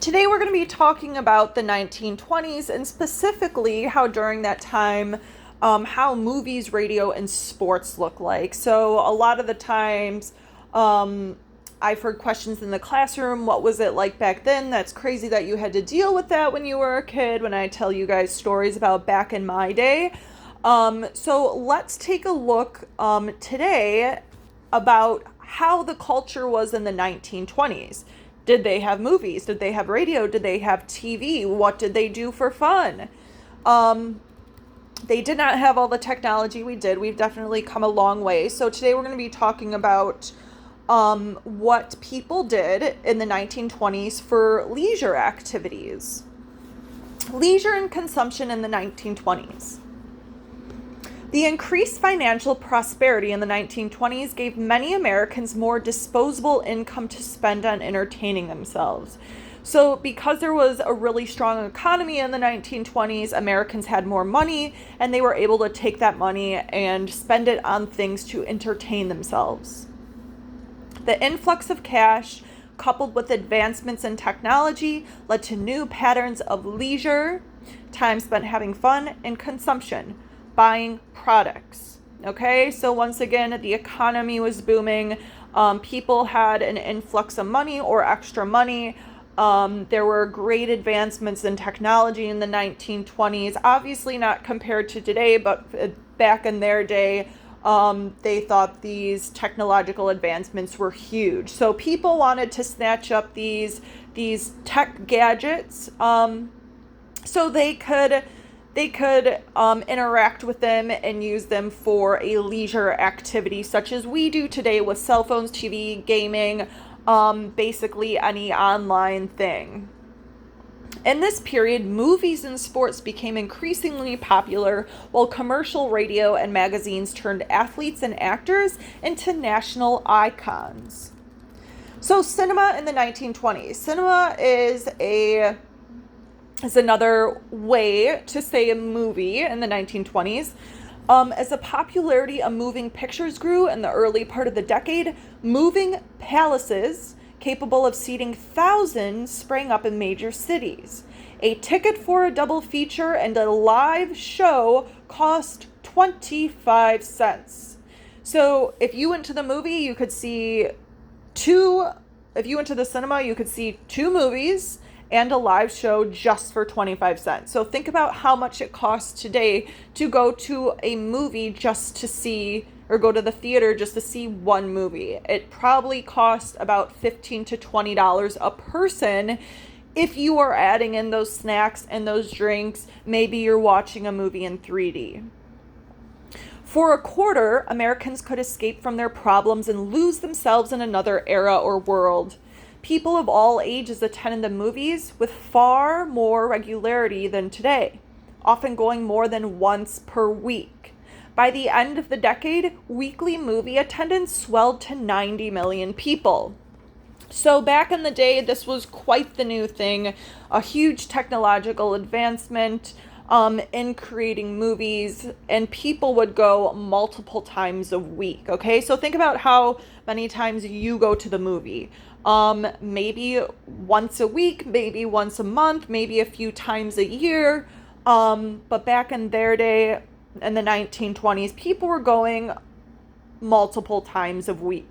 Today we're going to be talking about the 1920s and specifically how during that time, how movies, radio, and sports look like. So a lot of the times, I've heard questions in the classroom, what was it like back then? That's crazy that you had to deal with that when you were a kid, when I tell you guys stories about back in my day. So let's take a look today about how the culture was in the 1920s. Did they have movies? Did they have radio? Did they have TV? What did they do for fun? They did not have all the technology we did. We've definitely come a long way. So today we're going to be talking about what people did in the 1920s for leisure activities. Leisure and consumption in the 1920s. The increased financial prosperity in the 1920s gave many Americans more disposable income to spend on entertaining themselves. So because there was a really strong economy in the 1920s, Americans had more money and they were able to take that money and spend it on things to entertain themselves. The influx of cash, coupled with advancements in technology, led to new patterns of leisure, time spent having fun, and consumption, buying products. Okay, so once again, the economy was booming. People had an influx of money or extra money. There were great advancements in technology in the 1920s. Obviously not compared to today, but back in their day, they thought these technological advancements were huge. So people wanted to snatch up these tech gadgets so they could interact with them and use them for a leisure activity such as we do today with cell phones, TV, gaming, basically any online thing. In this period, movies and sports became increasingly popular, while commercial radio and magazines turned athletes and actors into national icons. So cinema in the 1920s. Cinema is another way to say a movie in the 1920s. As the popularity of moving pictures grew in the early part of the decade, moving palaces capable of seating thousands sprang up in major cities. A ticket for a double feature and a live show cost 25 cents. So if you went to the movie, you could see if you went to the cinema, you could see two movies and a live show just for 25 cents. So think about how much it costs today to go to a movie just to see, or go to the theater just to see one movie. It probably costs about $15 to $20 a person. If you are adding in those snacks and those drinks, maybe you're watching a movie in 3D. For a quarter, Americans could escape from their problems and lose themselves in another era or world. People of all ages attended the movies with far more regularity than today, often going more than once per week. By the end of the decade, weekly movie attendance swelled to 90 million people. So back in the day, this was quite the new thing, a huge technological advancement in creating movies, and people would go multiple times a week, okay? So think about how many times you go to the movie. Maybe once a week, maybe once a month, maybe a few times a year. But back in their day, in the 1920s, people were going multiple times a week.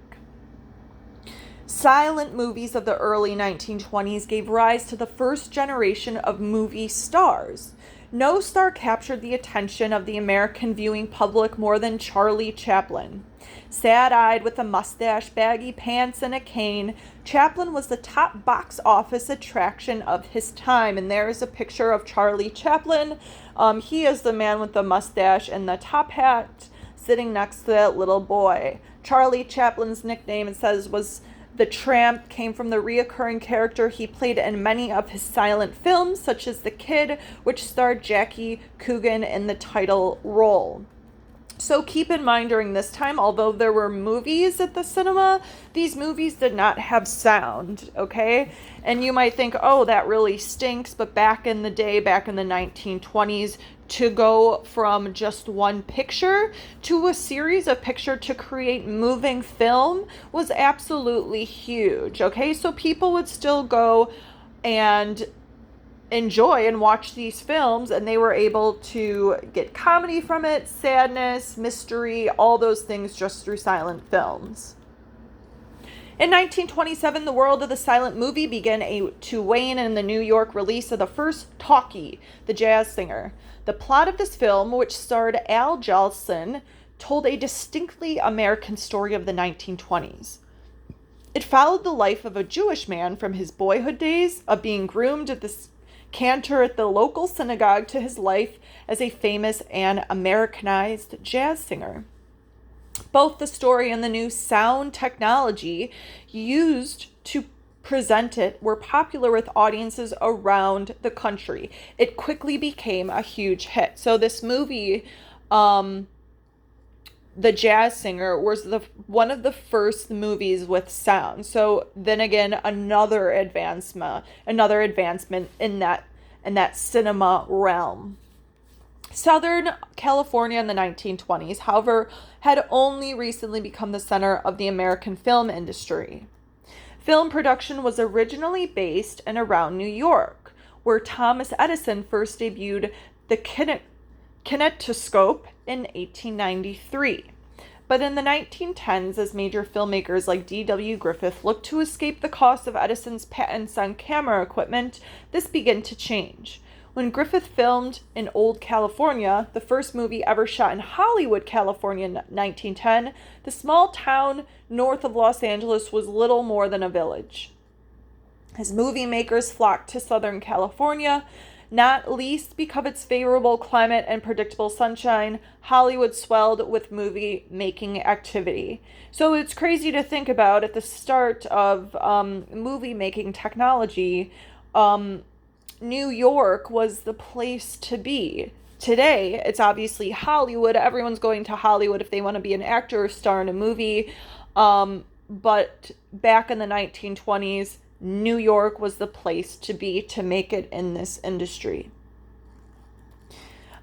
Silent movies of the early 1920s gave rise to the first generation of movie stars. No star captured the attention of the American viewing public more than Charlie Chaplin. Sad-eyed with a mustache, baggy pants, and a cane, Chaplin was the top box office attraction of his time. And there is a picture of Charlie Chaplin. He is the man with the mustache and the top hat sitting next to that little boy. Charlie Chaplin's nickname, it says, was the Tramp, came from the reoccurring character he played in many of his silent films, such as The Kid, which starred Jackie Coogan in the title role. So keep in mind during this time, although there were movies at the cinema, these movies did not have sound, okay? And you might think, oh, that really stinks, but back in the day, back in the 1920s, to go from just one picture to a series of pictures to create moving film was absolutely huge, okay? So people would still go and enjoy and watch these films, and they were able to get comedy from it, sadness, mystery, all those things just through silent films. In 1927, the world of the silent movie began to wane in the New York release of the first talkie, The Jazz Singer. The plot of this film, which starred Al Jolson, told a distinctly American story of the 1920s. It followed the life of a Jewish man from his boyhood days of being groomed at the cantor at the local synagogue to his life as a famous and Americanized jazz singer. Both the story and the new sound technology used to present it were popular with audiences around the country. It quickly became a huge hit. So this movie, The Jazz Singer, was one of the first movies with sound. So then again, another advancement in that cinema realm. Southern California in the 1920s, however, had only recently become the center of the American film industry. Film production was originally based in around New York, where Thomas Edison first debuted the kinetoscope in 1893. But in the 1910s, as major filmmakers like D.W. Griffith looked to escape the cost of Edison's patents on camera equipment, this began to change. When Griffith filmed in Old California, the first movie ever shot in Hollywood, California in 1910, the small town north of Los Angeles was little more than a village. As movie makers flocked to Southern California, not least because of its favorable climate and predictable sunshine, Hollywood swelled with movie-making activity. So it's crazy to think about at the start of movie-making technology, New York was the place to be. Today, it's obviously Hollywood. Everyone's going to Hollywood if they want to be an actor or star in a movie. But back in the 1920s, New York was the place to be to make it in this industry.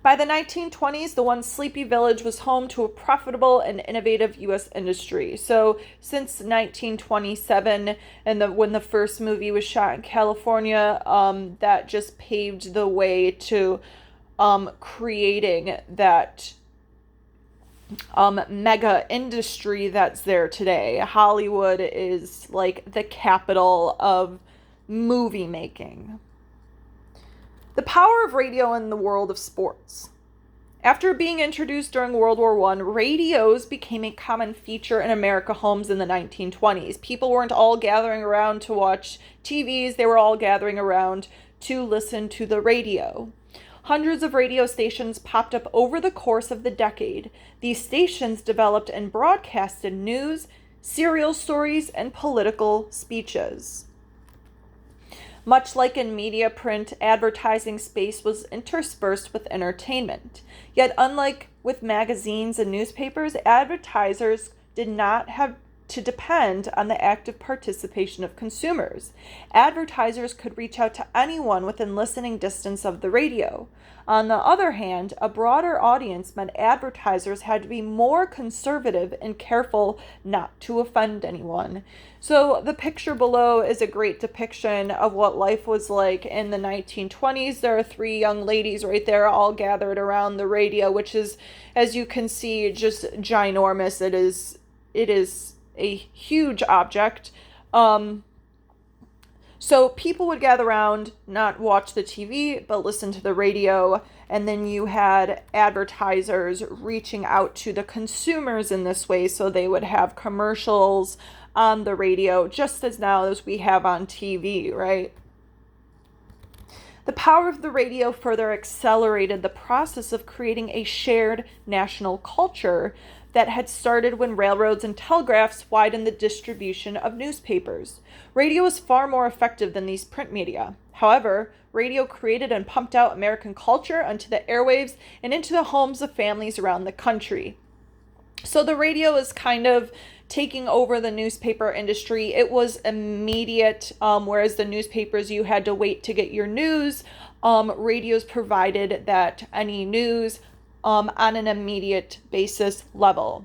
By the 1920s, the once sleepy village was home to a profitable and innovative U.S. industry. So since 1927 and when the first movie was shot in California, that just paved the way to creating that mega industry that's there today. Hollywood is like the capital of movie making. The power of radio in the world of sports. After being introduced during World War I, radios became a common feature in American homes in the 1920s. People weren't all gathering around to watch TVs, they were all gathering around to listen to the radio. Hundreds of radio stations popped up over the course of the decade. These stations developed and broadcasted news, serial stories, and political speeches. Much like in media, print advertising space was interspersed with entertainment. Yet, unlike with magazines and newspapers, advertisers did not have to depend on the active participation of consumers. Advertisers could reach out to anyone within listening distance of the radio. On the other hand, a broader audience meant advertisers had to be more conservative and careful not to offend anyone. So the picture below is a great depiction of what life was like in the 1920s. There are three young ladies right there all gathered around the radio, which is, as you can see, just ginormous. It is a huge object. So people would gather around, not watch the TV, but listen to the radio. And then you had advertisers reaching out to the consumers in this way. So they would have commercials on the radio, just as now as we have on TV, right? The power of the radio further accelerated the process of creating a shared national culture that had started when railroads and telegraphs widened the distribution of newspapers. Radio was far more effective than these print media. However, radio created and pumped out American culture onto the airwaves and into the homes of families around the country. So the radio is kind of taking over the newspaper industry. It was immediate, whereas the newspapers, you had to wait to get your news. Radios provided that any news on an immediate basis level.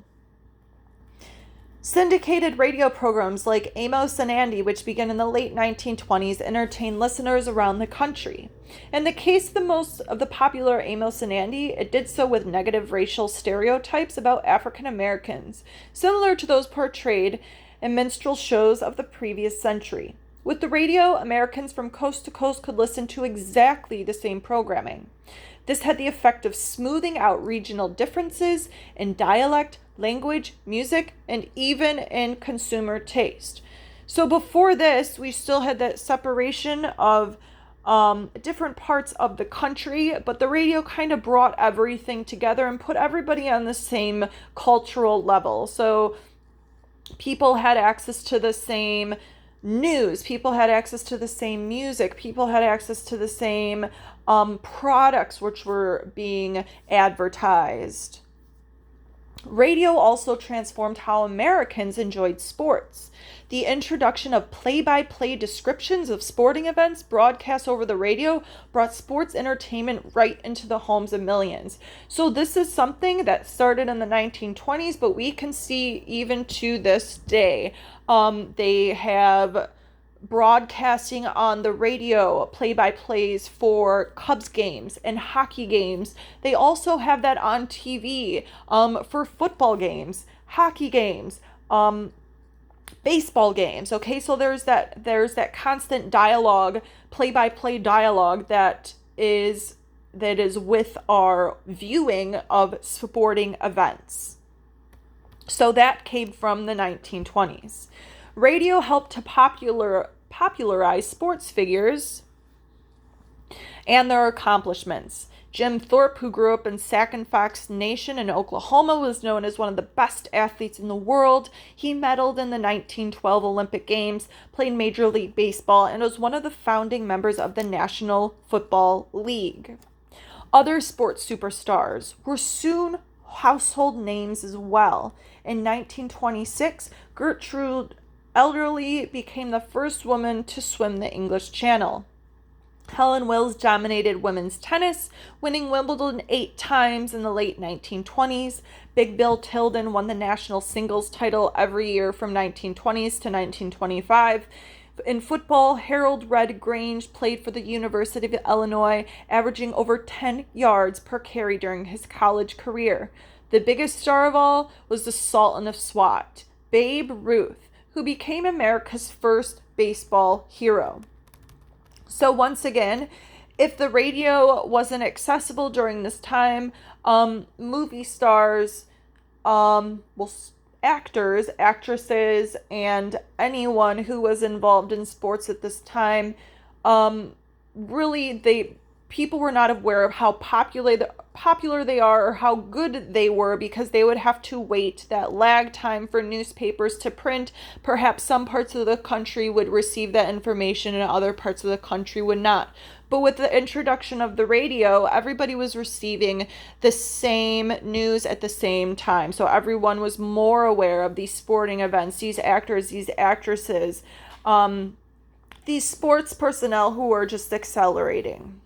Syndicated radio programs like Amos and Andy, which began in the late 1920s, entertained listeners around the country. In the case of the most of the popular Amos and Andy, it did so with negative racial stereotypes about African Americans, similar to those portrayed in minstrel shows of the previous century. With the radio, Americans from coast to coast could listen to exactly the same programming. This had the effect of smoothing out regional differences in dialect, language, music, and even in consumer taste. So before this, we still had that separation of different parts of the country, but the radio kind of brought everything together and put everybody on the same cultural level. So people had access to the same news, people had access to the same music, people had access to the same products which were being advertised. Radio also transformed how Americans enjoyed sports. The introduction of play-by-play descriptions of sporting events broadcast over the radio brought sports entertainment right into the homes of millions. So this is something that started in the 1920s, but we can see even to this day. They have broadcasting on the radio play-by-plays for Cubs games and hockey games. They also have that on TV for football games, hockey games, baseball games. Okay, so there's that constant dialogue, play-by-play dialogue that is with our viewing of sporting events. So that came from the 1920s. Radio helped to popularize sports figures and their accomplishments. Jim Thorpe, who grew up in Sac and Fox Nation in Oklahoma, was known as one of the best athletes in the world. He medaled in the 1912 Olympic Games, played Major League Baseball, and was one of the founding members of the National Football League. Other sports superstars were soon household names as well. In 1926, Gertrude Elderly became the first woman to swim the English Channel. Helen Wills dominated women's tennis, winning Wimbledon 8 times in the late 1920s. Big Bill Tilden won the national singles title every year from 1920s to 1925. In football, Harold Red Grange played for the University of Illinois, averaging over 10 yards per carry during his college career. The biggest star of all was the Sultan of SWAT, Babe Ruth, who became America's first baseball hero. So once again, if the radio wasn't accessible during this time, movie stars, actors, actresses, and anyone who was involved in sports at this time, people were not aware of how popular they are or how good they were, because they would have to wait that lag time for newspapers to print. Perhaps some parts of the country would receive that information and other parts of the country would not. But with the introduction of the radio, everybody was receiving the same news at the same time. So everyone was more aware of these sporting events, these actors, these actresses, these sports personnel who were just accelerating.